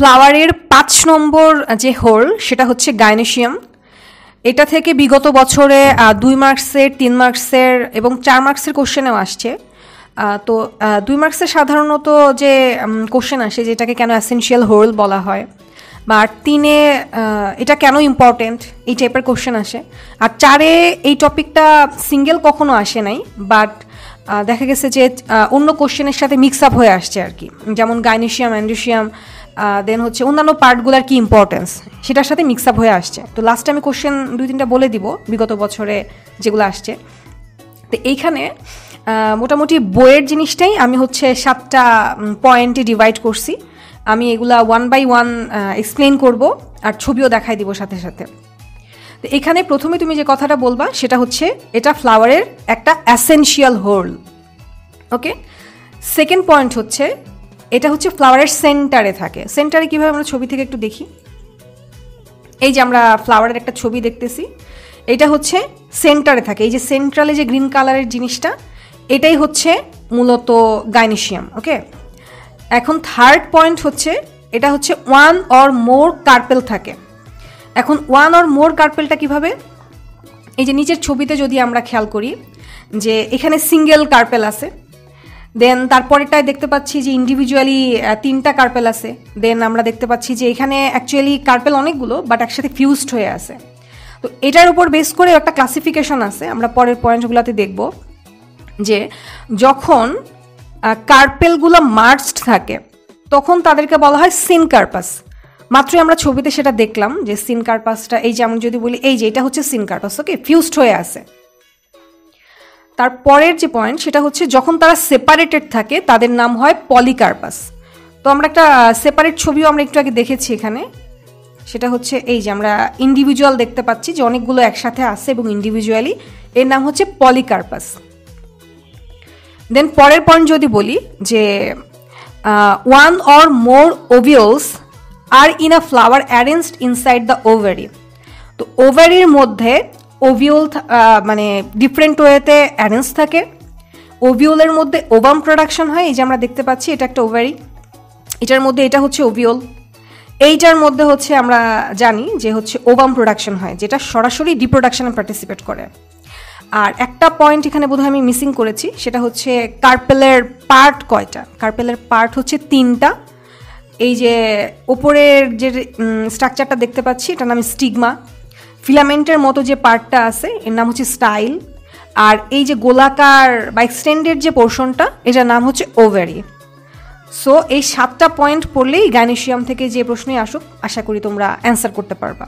ফ্লাওয়ারের 5 নম্বর যে হোল সেটা হচ্ছে গাইনোসিয়াম। এটা থেকে বিগত বছরে 2 মার্কসের, 3 মার্কসের এবং 4 মার্কসের কোশ্চেনেও আসছে। তো 2 মার্কসের সাধারণত যে কোশ্চেন আসে যেটাকে কেন এসেনশিয়াল হোল বলা হয়, বা 3-এ এটা কেন ইম্পর্টেন্ট, এই টাইপের কোশ্চেন আসে। আর 4-এ এই টপিকটা সিঙ্গেল কখনো আসে নাই, বাট দেখা গেছে যে অন্য কোশ্চেনের সাথে মিক্স আপ হয়ে আসছে আর কি, যেমন গাইনোসিয়াম, এন্ডোসিয়াম, দেন হচ্ছে অন্যান্য পার্টগুলোর কি ইম্পর্টেন্স সেটার সাথে মিক্স আপ হয়ে আসছে। তো লাস্টে আমি কোশ্চেন 2-3টা বলে দিব বিগত বছরে যেগুলো আসছে। তো এইখানে মোটামুটি বইয়ের জিনিসটাই আমি হচ্ছে 7টা পয়েন্টে ডিভাইড করছি। আমি এগুলা 1 by 1 এক্সপ্লেন করব আর ছবিও দেখাই দিব সাথে সাথে। তো এখানে প্রথমে তুমি যে কথাটা বলবা সেটা হচ্ছে এটা ফ্লাওয়ারের একটা এসেনশিয়াল হোল। ওকে, সেকেন্ড পয়েন্ট হচ্ছে এটা হচ্ছে ফ্লাওয়ারের সেন্টারে থাকে। সেন্টারে কীভাবে আমরা ছবি থেকে একটু দেখি, এই যে আমরা ফ্লাওয়ারের একটা ছবি দেখতেছি, এটা হচ্ছে সেন্টারে থাকে। এই যে সেন্ট্রালে যে গ্রিন কালারের জিনিসটা, এটাই হচ্ছে মূলত গাইনোসিয়াম। ওকে, এখন থার্ড পয়েন্ট হচ্ছে এটা হচ্ছে 1 or more কার্পেল থাকে। এখন 1 or more কার্পেলটা কিভাবে, এই যে নিচের ছবিতে যদি আমরা খেয়াল করি যে এখানে সিঙ্গেল কার্পেল আছে, দেন তারপরেরটায় দেখতে পাচ্ছি যে ইন্ডিভিজুয়ালি 3টা কার্পেল আছে, দেন আমরা দেখতে পাচ্ছি যে এখানে অ্যাকচুয়ালি কার্পেল অনেকগুলো বাট একসাথে ফিউজড হয়ে আছে। তো এটার উপর বেস করে একটা ক্লাসিফিকেশন আছে, আমরা পরের পয়েন্টগুলোতে দেখব যে যখন কার্পেলগুলো মার্জড থাকে তখন তাদেরকে বলা হয় সিনকার্পাস। মাত্রই আমরা ছবিতে সেটা দেখলাম যে সিনকার্পাসটা, এই যে আমি যদি বলি এই যে এটা হচ্ছে সিনকার্পাস। ওকে, ফিউজড হয়ে আছে। তারপরের যে পয়েন্ট সেটা হচ্ছে যখন তারা সেপারেটেড থাকে তাদের নাম হয় পলিকার্পাস। তো আমরা একটা সেপারেট ছবিও আমরা একটু আগে দেখেছি এখানে, সেটা হচ্ছে এই যে আমরা ইন্ডিভিজুয়াল দেখতে পাচ্ছি যে অনেকগুলো একসাথে আছে এবং ইন্ডিভিজুয়ালি, এর নাম হচ্ছে পলিকার্পাস। দেন পরের পয়েন্ট যদি বলি যে 1 or more ovules are in a flower arranged inside the ovary। তো ওভারির মধ্যে ওভিউল মানে ডিফারেন্ট ওয়েতে অ্যারেঞ্জ থাকে। ওভিউলের মধ্যে ওভাম প্রোডাকশন হয়, এই যে আমরা দেখতে পাচ্ছি এটা একটা ওভারি, এটার মধ্যে এটা হচ্ছে ওভিউল, এইটার মধ্যে হচ্ছে আমরা জানি যে হচ্ছে ওভাম প্রোডাকশন হয়, যেটা সরাসরি রিপ্রোডাকশনে পার্টিসিপেট করে। আর একটা পয়েন্ট এখানে বোধহয় আমি মিসিং করেছি, সেটা হচ্ছে কার্পেলের পার্ট কয়টা। কার্পেলের পার্ট হচ্ছে 3টা। এই যে ওপরের যে স্ট্রাকচারটা দেখতে পাচ্ছি এটার নাম স্টিগমা, ফিলামেন্টের মতো যে পার্টটা আছে এর নাম হচ্ছে স্টাইল, আর এই যে গোলাকার বা এক্সটেন্ডেড যে পোর্শনটা এটার নাম হচ্ছে ওভারি। সো এই 7টা পয়েন্ট পড়লেই গাইনোসিয়াম থেকে যে প্রশ্নই আসুক আশা করি তোমরা অ্যান্সার করতে পারবা।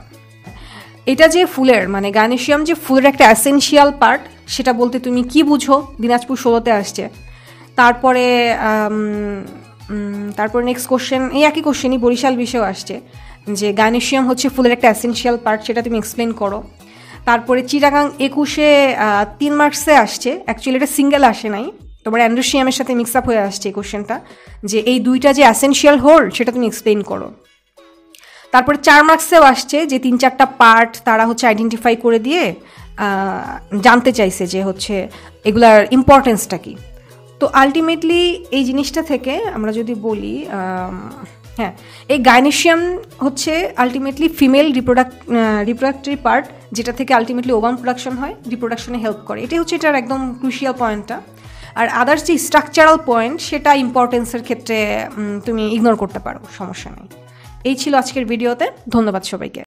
এটা যে ফুলের মানে গাইনোসিয়াম যে ফুলের একটা এসেনশিয়াল পার্ট, সেটা বলতে তুমি কি বুঝো দিনাজপুর 16তে আসছে। তারপরে নেক্সট কোশ্চেন, এই একই কোশ্চেনই বরিশাল বিষয়েও আসছে যে গাইনোসিয়াম হচ্ছে ফুলের একটা এসেনশিয়াল পার্ট, সেটা তুমি এক্সপ্লেন করো। তারপরে চিটাগাং 21-এ 3 মার্কসে আসছে, অ্যাকচুয়ালি এটা সিঙ্গেল আসে নাই, তোমার এন্ডোসিয়ামের সাথে মিক্স আপ হয়ে আসছে এই কোশ্চেনটা, যে এই 2টা যে এসেনশিয়াল হোল সেটা তুমি এক্সপ্লেন করো। তারপরে 4 মার্কসেও আসছে যে 3-4টা পার্ট তারা হচ্ছে আইডেন্টিফাই করে দিয়ে জানতে চাইছে যে হচ্ছে এগুলার ইম্পর্টেন্সটা কি। তো আলটিমেটলি এই জিনিসটা থেকে আমরা যদি বলি, হ্যাঁ, এই গাইনোসিয়াম হচ্ছে আলটিমেটলি ফিমেল রিপ্রোডাক্টরি পার্ট, যেটা থেকে আলটিমেটলি ওভাম প্রোডাকশন হয়, রিপ্রোডাকশনে হেল্প করে। এটাই হচ্ছে এটার একদম ক্রুশিয়াল পয়েন্টটা। আর আদার্স যে স্ট্রাকচারাল পয়েন্ট সেটা ইম্পর্টেন্সের ক্ষেত্রে তুমি ইগনোর করতে পারো, সমস্যা নেই। এই ছিল আজকের ভিডিওতে, ধন্যবাদ সবাইকে।